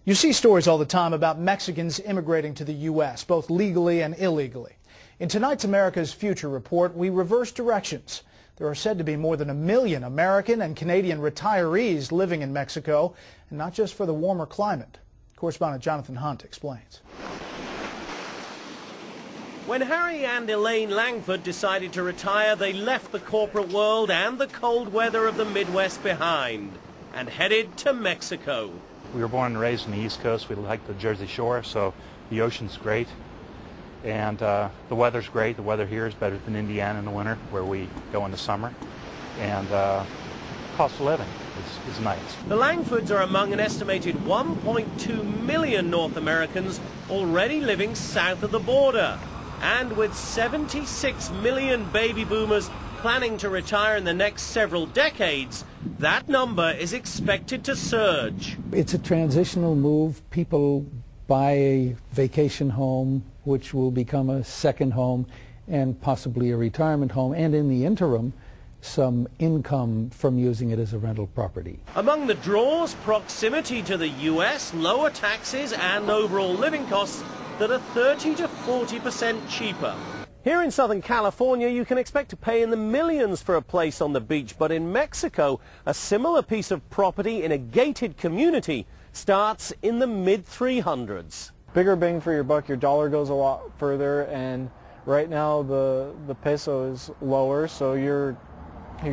You see stories all the time about Mexicans immigrating to the U.S., both legally and illegally. In tonight's America's Future report, we reverse directions. There are said to be more than 1 million American and Canadian retirees living in Mexico, and not just for the warmer climate. Correspondent Jonathan Hunt explains. When Harry and Elaine Langford decided to retire, they left the corporate world and the cold weather of the Midwest behind and headed to Mexico. We were born and raised on the East Coast. We like the Jersey Shore, so the ocean's great. And the weather's great. The weather here is better than Indiana in the winter, where we go in the summer. And cost of living is nice. The Langfords are among an estimated 1.2 million North Americans already living south of the border. And with 76 million baby boomers planning to retire in the next several decades, that number is expected to surge. It's a transitional move. People buy a vacation home, which will become a second home and possibly a retirement home, and in the interim, some income from using it as a rental property. Among the draws, proximity to the U.S., lower taxes and overall living costs that are 30 to 40% cheaper. Here in Southern California, you can expect to pay in the millions for a place on the beach, but in Mexico, a similar piece of property in a gated community starts in the mid-300s. Bigger bang for your buck, your dollar goes a lot further, and right now the peso is lower, so you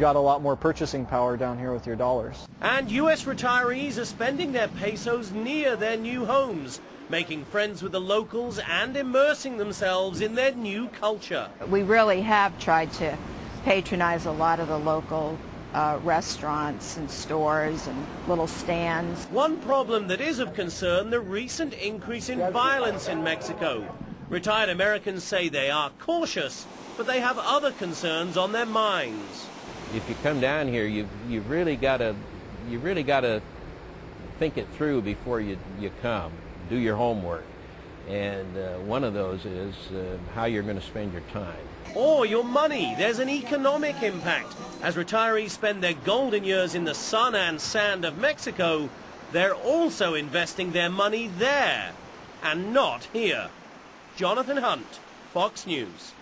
got a lot more purchasing power down here with your dollars. And U.S. retirees are spending their pesos near their new homes, making friends with the locals and immersing themselves in their new culture. We really have tried to patronize a lot of the local restaurants and stores and little stands. One problem that is of concern, the recent increase in violence in Mexico. Retired Americans say they are cautious, but they have other concerns on their minds. If you come down here, you've really got to think it through before you come. Do your homework, and one of those is how you're going to spend your time. Or your money. There's an economic impact. As retirees spend their golden years in the sun and sand of Mexico, they're also investing their money there, and not here. Jonathan Hunt, Fox News.